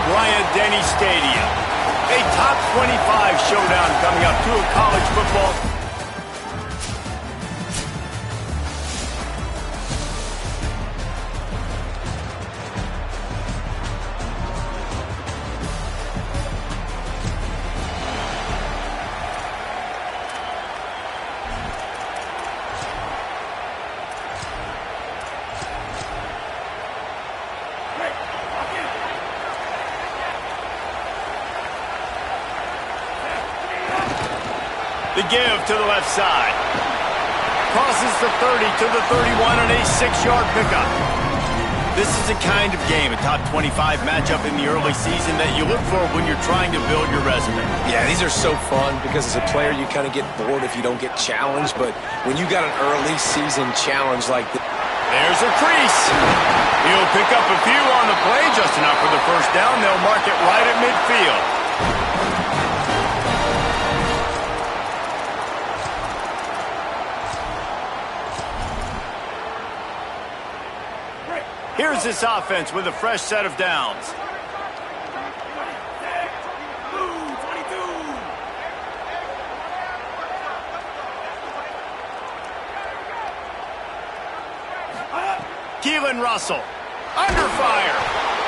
Bryant-Denny Stadium. A top 25 showdown coming up to a college football. The give to the left side. Crosses the 30 to the 31 and a 6-yard pickup. This is the kind of game, a top 25 matchup in the early season that you look for when you're trying to build your resume. Yeah, these are so fun because as a player you kind of get bored if you don't get challenged, but when you got an early season challenge like this. There's a crease. He'll pick up a few on the play, just enough for the first down. They'll mark it right at midfield. Here's this offense with a fresh set of downs. Keelan Russell, under fire.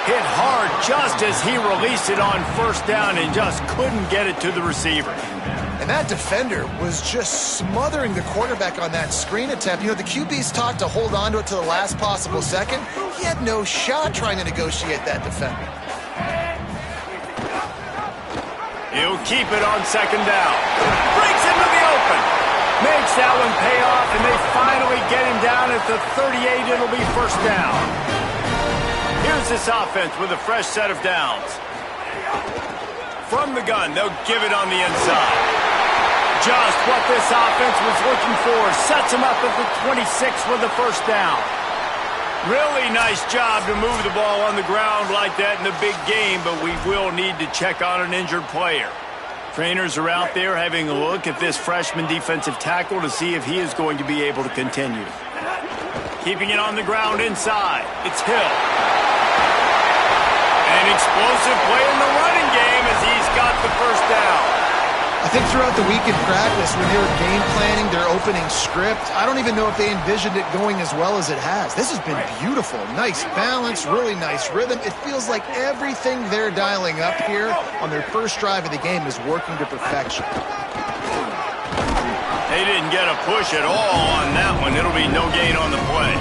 Hit hard just as he released it on first down and just couldn't get it to the receiver. And that defender was just smothering the quarterback on that screen attempt. You know, the QB's taught to hold on to it to the last possible second. He had no shot trying to negotiate that defender. He'll keep it on second down. Breaks into the open. Makes that one pay off, and they finally get him down at the 38. It'll be first down. Here's this offense with a fresh set of downs. From the gun, they'll give it on the inside. Just what this offense was looking for. Sets him up at the 26 with the first down. Really nice job to move the ball on the ground like that in the big game, but we will need to check on an injured player. Trainers are out there having a look at this freshman defensive tackle to see if he is going to be able to continue. Keeping it on the ground inside. It's Hill. An explosive play in the running game as he's got the first down. I think throughout the week in practice, when they were game planning their opening script, I don't even know if they envisioned it going as well as it has. This has been beautiful. Nice balance, really nice rhythm. It feels like everything they're dialing up here on their first drive of the game is working to perfection. They didn't get a push at all on that one. It'll be no gain on the play.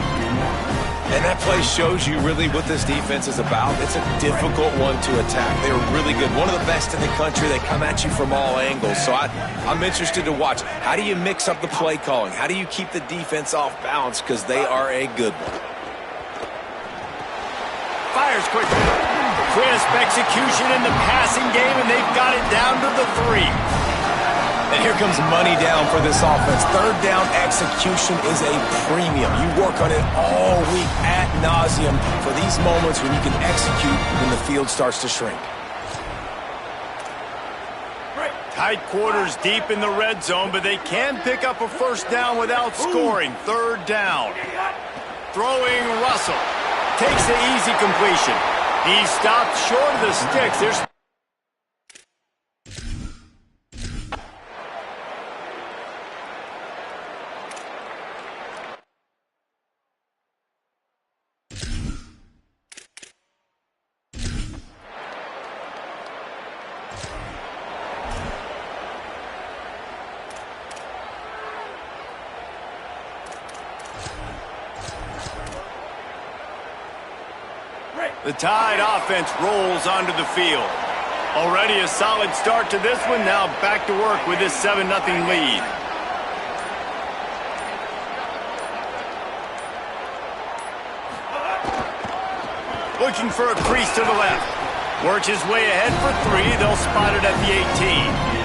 And that play shows you really what this defense is about. It's a difficult one to attack. They're really good. One of the best in the country. They come at you from all angles. So I'm interested to watch. How do you mix up the play calling? How do you keep the defense off balance? Because they are a good one. Fires quickly. Crisp execution in the passing game, and they've got it down to the 3. And here comes money down for this offense. Third down execution is a premium. You work on it all week ad nauseum for these moments when you can execute when the field starts to shrink. Tight quarters deep in the red zone, but they can pick up a first down without scoring. Third down. Throwing Russell. Takes the easy completion. He stopped short of the sticks. There's the Tide offense rolls onto the field. Already a solid start to this one. Now back to work with this 7-0 lead. Looking for a crease to the left. Works his way ahead for 3. They'll spot it at the 18.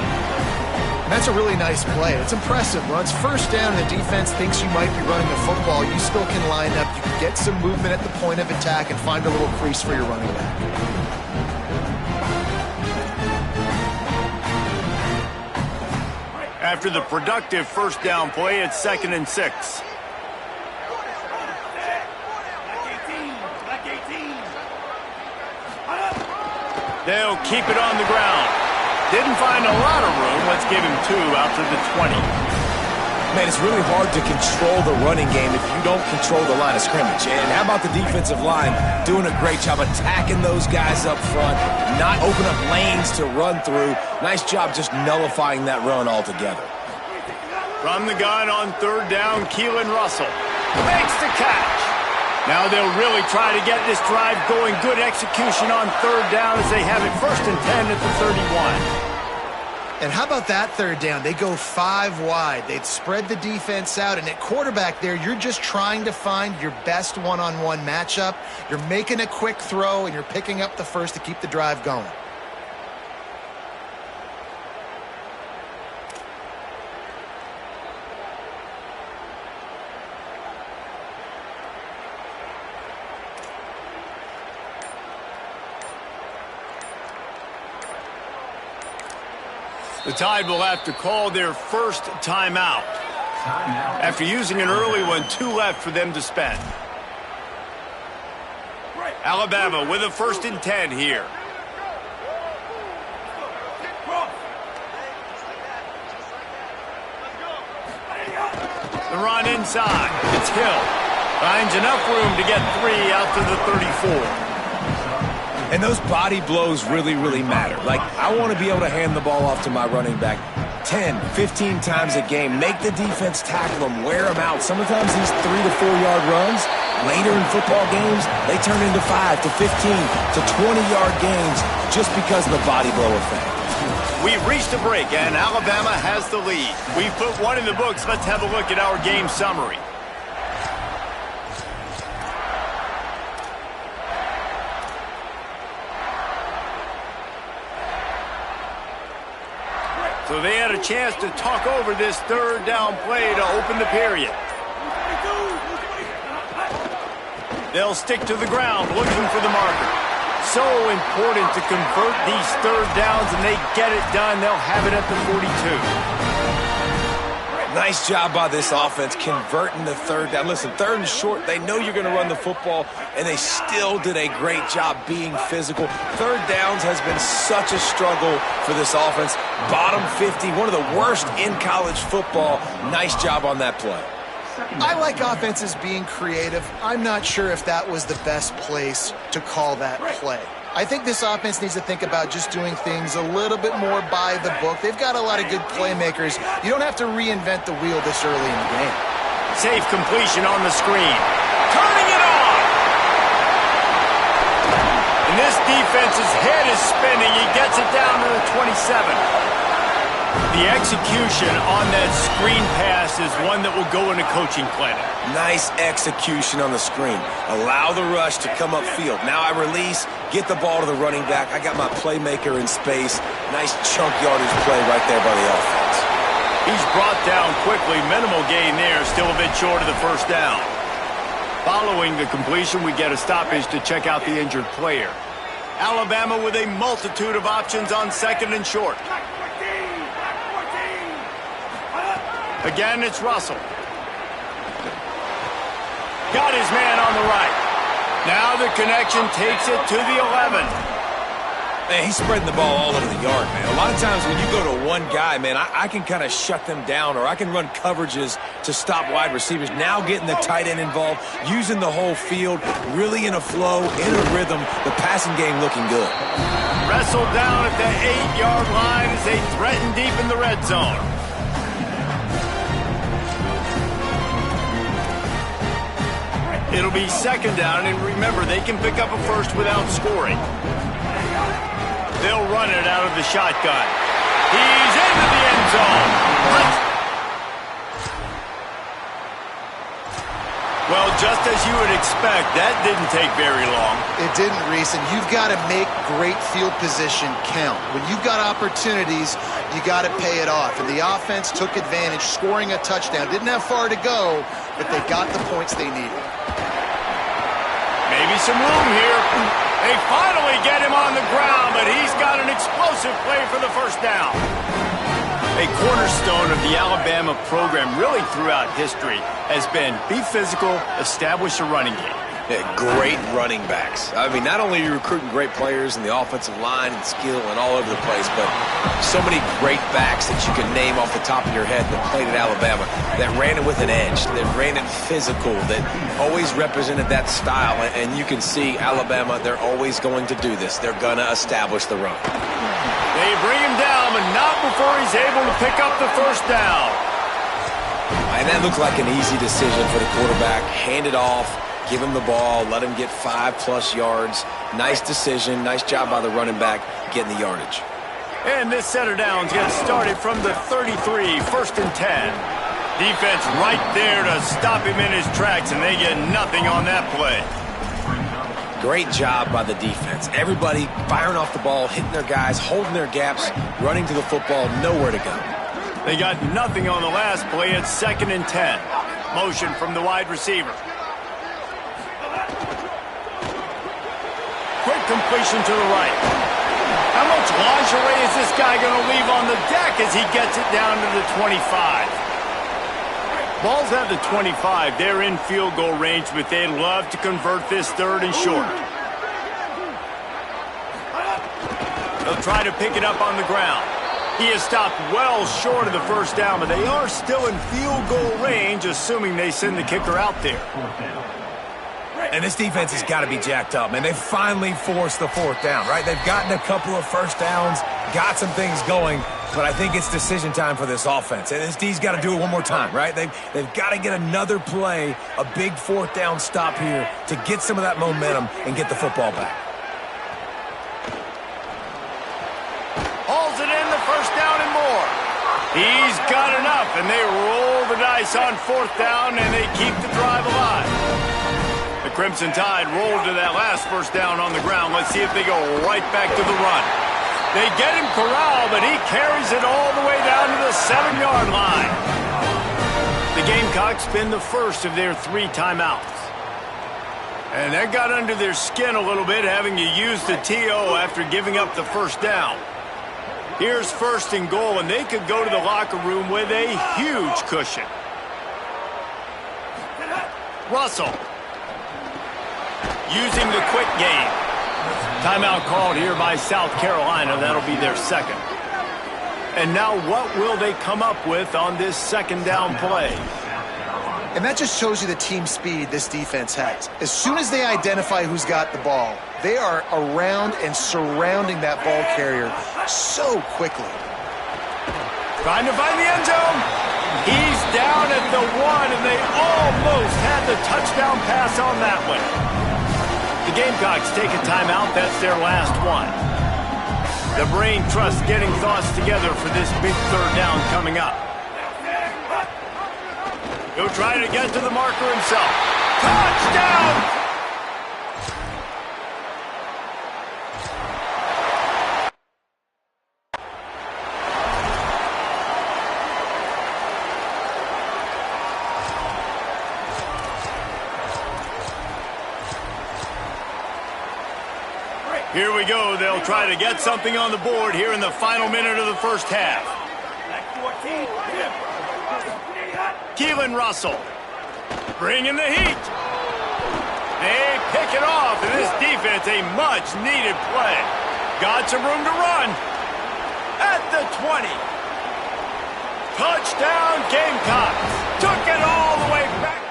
And that's a really nice play. It's impressive. When it's first down and the defense thinks you might be running the football, you still can line up. You can get some movement at the point of attack and find a little crease for your running back. After the productive first down play, it's 2nd and 6. They'll keep it on the ground. Didn't find a lot of room. Let's give him 2 out to the 20. Man, it's really hard to control the running game if you don't control the line of scrimmage. And how about the defensive line doing a great job attacking those guys up front, not open up lanes to run through. Nice job just nullifying that run altogether. From the gun on 3rd down, Keelan Russell makes the catch. Now they'll really try to get this drive going. Good execution on 3rd down as they have it 1st and 10 at the 31. And how about that 3rd down? They go 5 wide. They'd spread the defense out. And at quarterback there, you're just trying to find your best one-on-one matchup. You're making a quick throw, and you're picking up the first to keep the drive going. The Tide will have to call their first timeout. After using an early one, 2 left for them to spend. Alabama with a 1st and 10 here. The run inside. It's Hill. Finds enough room to get 3 out to the 34. And those body blows really, really matter. Like, I want to be able to hand the ball off to my running back 10, 15 times a game. Make the defense tackle him, wear him out. Sometimes these 3 to 4 yard runs, later in football games, they turn into 5 to 15 to 20-yard games just because of the body blow effect. We've reached a break, and Alabama has the lead. We've put 1 in the books. Let's have a look at our game summary. So they had a chance to talk over this 3rd down play to open the period. They'll stick to the ground looking for the marker. So important to convert these 3rd downs, and they get it done. They'll have it at the 42. Nice job by this offense converting the 3rd down. Listen, 3rd and short, they know you're going to run the football, and they still did a great job being physical. 3rd downs has been such a struggle for this offense. Bottom 50, one of the worst in college football. Nice job on that play. I like offenses being creative. I'm not sure if that was the best place to call that play. I think this offense needs to think about just doing things a little bit more by the book. They've got a lot of good playmakers. You don't have to reinvent the wheel this early in the game. Safe completion on the screen. Turning it on! And this defense's head is spinning. He gets it down to the 27. The execution on that screen pass is one that will go in a coaching clinic. Nice execution on the screen. Allow the rush to come upfield. Now I release, get the ball to the running back. I got my playmaker in space. Nice chunk yardage play right there by the offense. He's brought down quickly. Minimal gain there. Still a bit short of the 1st down. Following the completion, we get a stoppage to check out the injured player. Alabama with a multitude of options on 2nd and short. Again, it's Russell. Got his man on the right. Now the connection takes it to the 11. Man, he's spreading the ball all over the yard, man. A lot of times when you go to one guy, man, I can kind of shut them down, or I can run coverages to stop wide receivers. Now getting the tight end involved, using the whole field, really in a flow, in a rhythm, the passing game looking good. Wrestled down at the 8-yard line as they threaten deep in the red zone. It'll be 2nd down, and remember, they can pick up a first without scoring. They'll run it out of the shotgun. He's into the end zone. Well, just as you would expect, that didn't take very long. It didn't, Reese, and you've got to make great field position count. When you've got opportunities, you got to pay it off. And the offense took advantage, scoring a touchdown. Didn't have far to go, but they got the points they needed. Maybe some room here. They finally get him on the ground, but he's got an explosive play for the 1st down. A cornerstone of the Alabama program really throughout history has been be physical, establish a running game. Yeah, great running backs. I mean, not only are you recruiting great players in the offensive line and skill and all over the place, but so many great backs that you can name off the top of your head that played at Alabama, that ran it with an edge, that ran it physical, that always represented that style. And you can see Alabama, they're always going to do this. They're going to establish the run. They bring him down, but not before he's able to pick up the first down. And that looked like an easy decision for the quarterback. Hand it off. Give him the ball, let him get 5+ yards. Nice decision, nice job by the running back getting the yardage. And this set of downs gets started from the 33, 1st and 10. Defense right there to stop him in his tracks, and they get nothing on that play. Great job by the defense. Everybody firing off the ball, hitting their guys, holding their gaps, running to the football, nowhere to go. They got nothing on the last play. It's 2nd and 10. Motion from the wide receiver. Quick completion to the right. How much lingerie is this guy going to leave on the deck as he gets it down to the 25? Ball's at the 25. They're in field goal range, but they'd love to convert this 3rd and short. They'll try to pick it up on the ground. He is stopped well short of the first down, but they are still in field goal range, assuming they send the kicker out there. And this defense has got to be jacked up, man. They finally forced the 4th down, right? They've gotten a couple of first downs, got some things going, but I think it's decision time for this offense. And this D's got to do it one more time, right? They've got to get another play, a big 4th down stop here to get some of that momentum and get the football back. Hauls it in, the first down and more. He's got enough, and they roll the dice on 4th down, and they keep the drive alive. The Crimson Tide rolled to that last first down on the ground. Let's see if they go right back to the run. They get him corralled, but he carries it all the way down to the 7-yard line. The Gamecocks spend the first of their 3 timeouts. And that got under their skin a little bit, having to use the TO after giving up the first down. Here's 1st and goal, and they could go to the locker room with a huge cushion. Russell. Using the quick game. Timeout called here by South Carolina. That'll be their 2nd. And now what will they come up with on this 2nd down play? And that just shows you the team speed this defense has. As soon as they identify who's got the ball, they are around and surrounding that ball carrier so quickly. Trying to find the end zone. He's down at the 1, and they almost had the touchdown pass on that one. The Gamecocks take a timeout. That's their last one. The brain trust getting thoughts together for this big 3rd down coming up. He'll try to get to the marker himself. Touchdown! Here we go. They'll try to get something on the board here in the final minute of the first half. Keelan Russell bringing the heat. They pick it off, and this defense, a much-needed play. Got some room to run. At the 20. Touchdown, Gamecocks. Took it all the way back.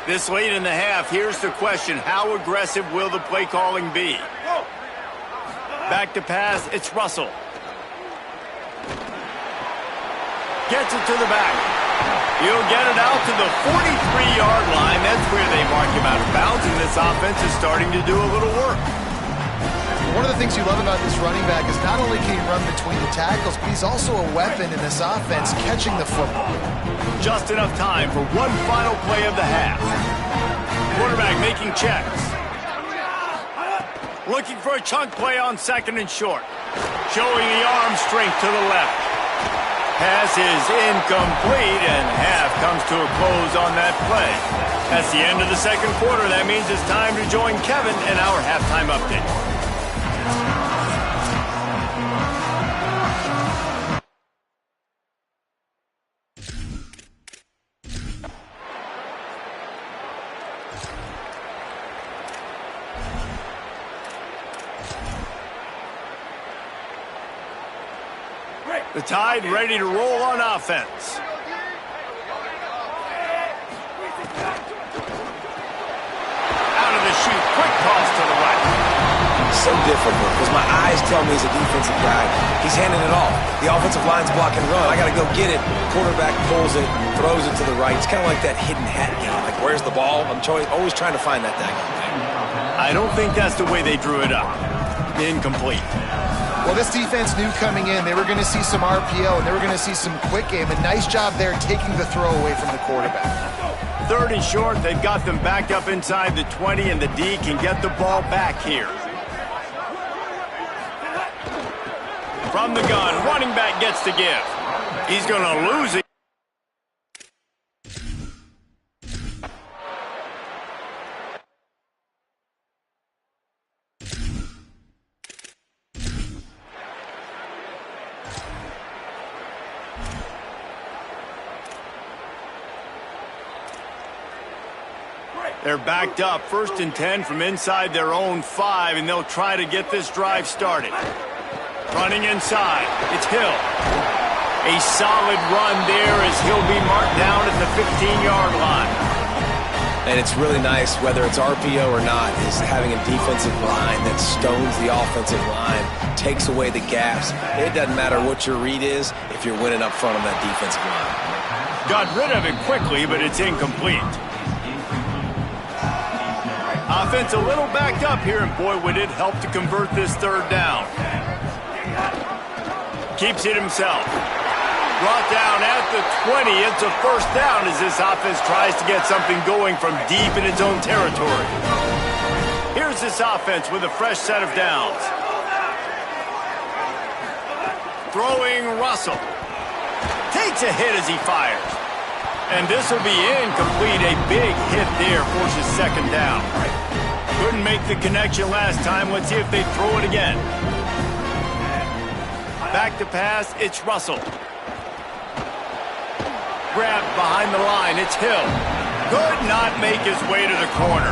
This late in the half, here's the question. How aggressive will the play calling be? Back to pass, it's Russell. Gets it to the back. He'll get it out to the 43-yard line. That's where they mark him out of bounds, and this offense is starting to do a little work. One of the things you love about this running back is not only can he run between the tackles, but he's also a weapon in this offense catching the football. Just enough time for one final play of the half. Quarterback making checks. Looking for a chunk play on 2nd and short. Showing the arm strength to the left. Pass is incomplete, and half comes to a close on that play. That's the end of the 2nd quarter. That means it's time to join Kevin in our halftime update. The Tide ready to roll on offense. Out of the chute, quick toss to the right. So difficult because my eyes tell me he's a defensive guy. He's handing it off. The offensive line's block and run. I got to go get it. Quarterback pulls it, throws it to the right. It's kind of like that hidden hat game. Like, where's the ball? I'm always trying to find that daggone thing. I don't think that's the way they drew it up. Incomplete. Well, this defense knew coming in they were going to see some RPO and they were going to see some quick game. A nice job there taking the throw away from the quarterback. 3rd and short. They've got them backed up inside the 20, and the D can get the ball back here. From the gun, running back gets to give. He's going to lose it. They're backed up, 1st and 10 from inside their own 5, and they'll try to get this drive started. Running inside, it's Hill. A solid run there as he'll be marked down at the 15-yard line. And it's really nice, whether it's RPO or not, is having a defensive line that stones the offensive line, takes away the gaps. It doesn't matter what your read is if you're winning up front on that defensive line. Got rid of it quickly, but it's incomplete. Offense a little backed up here, and boy, would it help to convert this 3rd down. Keeps it himself. Brought down at the 20. It's a 1st down as this offense tries to get something going from deep in its own territory. Here's this offense with a fresh set of downs. Throwing Russell. Takes a hit as he fires. And this will be incomplete. A big hit there forces 2nd down. Couldn't make the connection last time. Let's see if they throw it again. Back to pass, it's Russell. Grabbed behind the line, it's Hill. Could not make his way to the corner.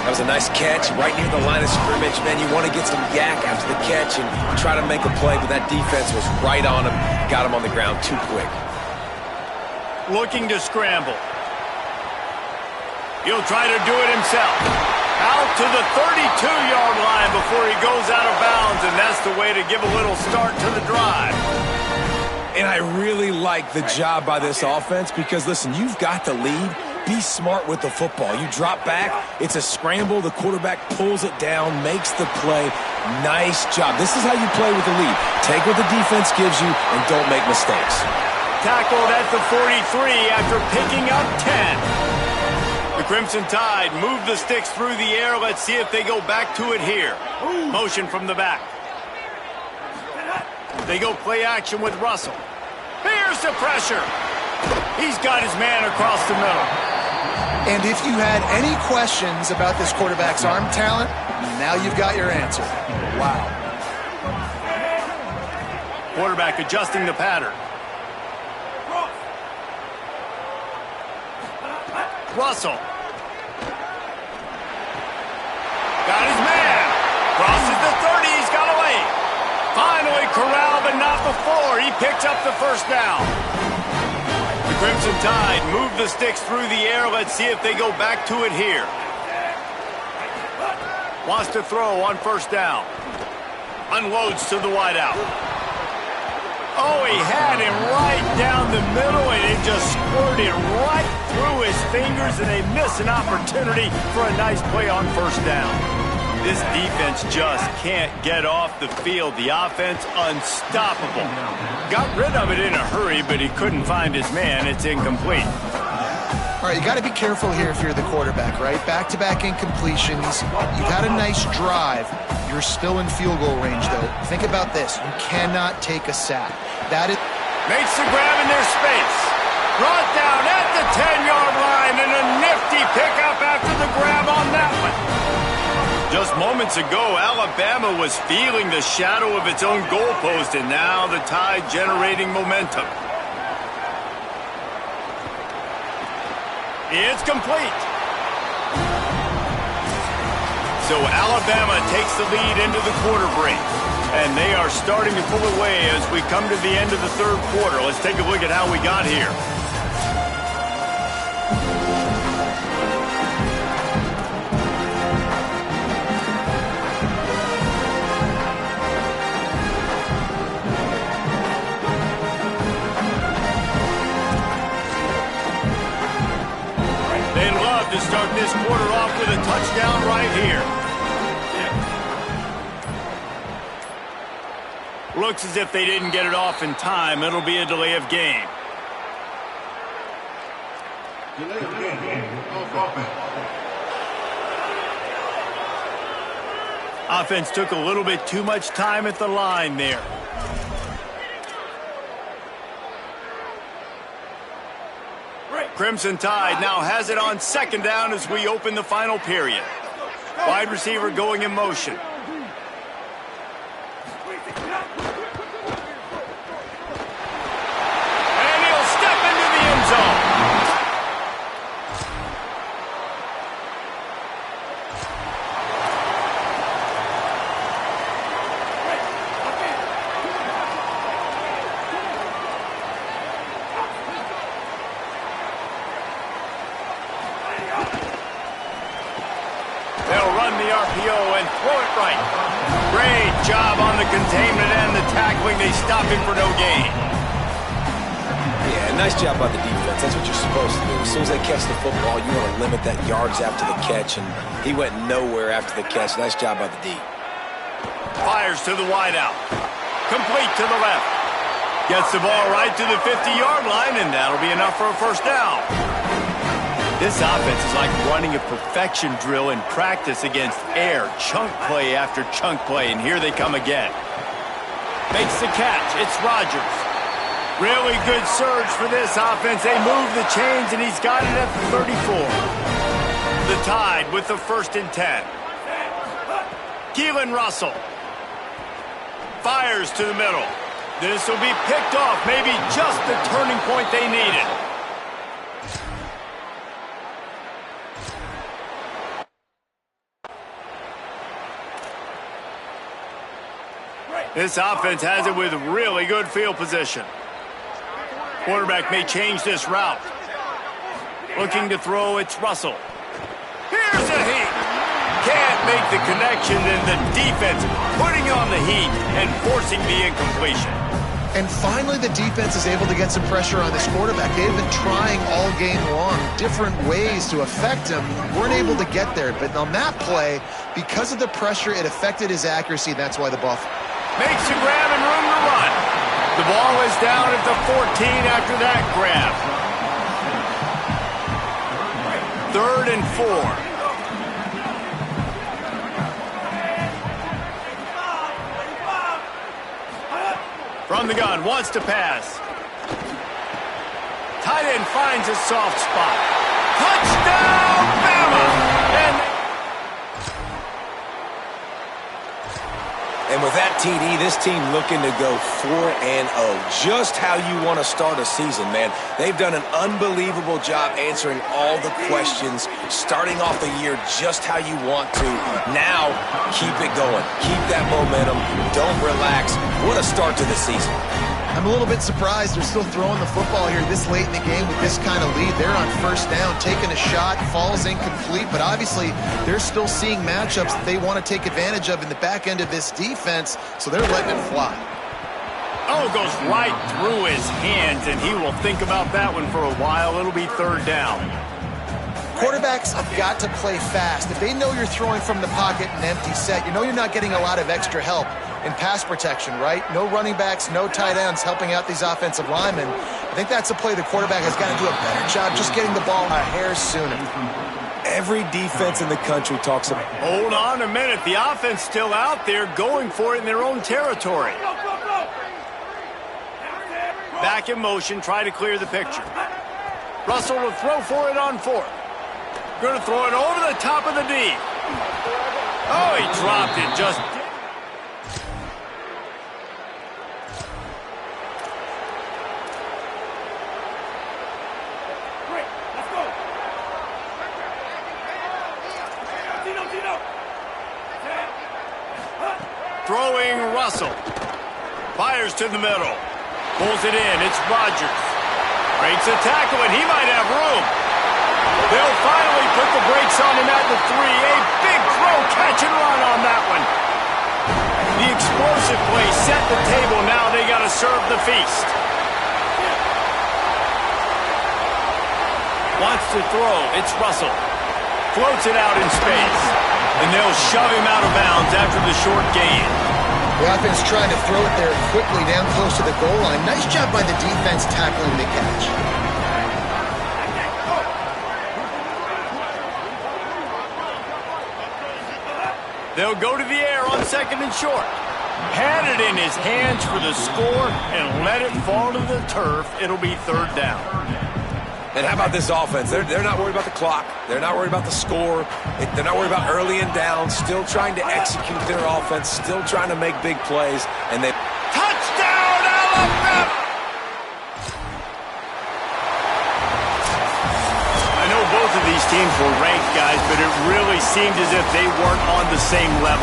That was a nice catch right near the line of scrimmage. Man, you want to get some yak after the catch and try to make a play, but that defense was right on him. Got him on the ground too quick. Looking to scramble. He'll try to do it himself. Out to the 32-yard line before he goes out of bounds, and that's the way to give a little start to the drive. And I really like the job by this offense because, listen, you've got the lead. Be smart with the football. You drop back, it's a scramble. The quarterback pulls it down, makes the play. Nice job. This is how you play with the lead. Take what the defense gives you and don't make mistakes. Tackled at the 43 after picking up 10. The Crimson Tide move the sticks through the air. Let's see if they go back to it here. Motion from the back. They go play action with Russell. Here's the pressure. He's got his man across the middle. And if you had any questions about this quarterback's arm talent, now you've got your answer. Wow. Quarterback adjusting the pattern. Russell. Got his man. Crosses the 30. He's got away. Finally corralled, but not before. He picks up the 1st down. The Crimson Tide move the sticks through the air. Let's see if they go back to it here. Wants to throw on 1st down. Unloads to the wideout. Oh, he had him right down the middle, and it just squirted right through his fingers, and they miss an opportunity for a nice play on 1st down. This defense just can't get off the field. The offense unstoppable. Got rid of it in a hurry, but he couldn't find his man. It's incomplete. All right, you got to be careful here if you're the quarterback, right? Back-to-back incompletions. You've had a nice drive. You're still in field goal range, though. Think about this. You cannot take a sack. That is... Makes the grab in their space. Brought down at the 10-yard line, and a nifty pickup after the grab on that one. Just moments ago, Alabama was feeling the shadow of its own goalpost, and now the Tide generating momentum. It's complete. So Alabama takes the lead into the quarter break. And they are starting to pull away as we come to the end of the third quarter. Let's take a look at how we got here. They'd love to start this quarter off with a touchdown right here. Looks as if they didn't get it off in time. It'll be a delay of game. Delay of game. Offense took a little bit too much time at the line there. Crimson Tide now has it on second down as we open the final period. Wide receiver going in motion. And throw it right. Great job on the containment and the tackling. They stop him for no gain. Yeah, nice job by the defense. That's what you're supposed to do. As soon as they catch the football, you want to limit that yards after the catch, and he went nowhere after the catch. Nice job by the D. Fires to the wideout. Complete to the left. Gets the ball right to the 50-yard line, and that'll be enough for a first down. This offense is like running a perfection drill in practice against air. Chunk play after chunk play, and here they come again. Makes the catch. It's Rodgers. Really good surge for this offense. They move the chains, and he's got it at the 34. The Tide with the 1st and 10. Keelan Russell. Fires to the middle. This will be picked off. Maybe just the turning point they needed. This offense has it with really good field position. Quarterback may change this route. Looking to throw, it's Russell. Here's a heat. Can't make the connection, and the defense putting on the heat and forcing the incompletion. And finally, the defense is able to get some pressure on this quarterback. They've been trying all game long different ways to affect him. Weren't able to get there, but on that play, because of the pressure, it affected his accuracy. That's why the ball makes a grab and room to run. The ball is down at the 14 after that grab. 3rd and 4. From the gun, wants to pass. Tight end finds a soft spot. Touchdown, Bama! And with that TD, this team looking to go 4-0. Just how you want to start a season, man. They've done an unbelievable job answering all the questions, starting off the year just how you want to. Now, keep it going. Keep that momentum. Don't relax. What a start to the season. I'm a little bit surprised they're still throwing the football here this late in the game with this kind of lead. They're on 1st down, taking a shot, falls incomplete, but obviously they're still seeing matchups that they want to take advantage of in the back end of this defense, so they're letting it fly. Oh, goes right through his hands, and he will think about that one for a while. It'll be 3rd down. Quarterbacks have got to play fast. If they know you're throwing from the pocket an empty set, you know you're not getting a lot of extra help in pass protection, right? No running backs, no tight ends helping out these offensive linemen. I think that's a play the quarterback has got to do a better job just getting the ball a hair sooner. Every defense in the country talks about... Hold on a minute. The offense still out there going for it in their own territory. Back in motion, try to clear the picture. Russell will throw for it on 4th. Going to throw it over the top of the D. Oh, he dropped it just... Throwing Russell. Fires to the middle. Pulls it in. It's Rodgers. Breaks a tackle, and he might have room. They'll finally put the brakes on him at the 3. A big throw, catch and run on that one. The explosive play set the table. Now they got to serve the feast. Wants to throw. It's Russell. Floats it out in space. And they'll shove him out of bounds after the short gain. The offense trying to throw it there quickly down close to the goal line. Nice job by the defense tackling the catch. They'll go to the air on second and short. Had it in his hands for the score and let it fall to the turf. It'll be third down. And how about this offense? They're not worried about the clock. They're not worried about the score. They're not worried about early and down. Still trying to execute their offense. Still trying to make big plays. And they... Touchdown, Alabama! I know both of these teams were ranked, guys, but it really seemed as if they weren't on the same level.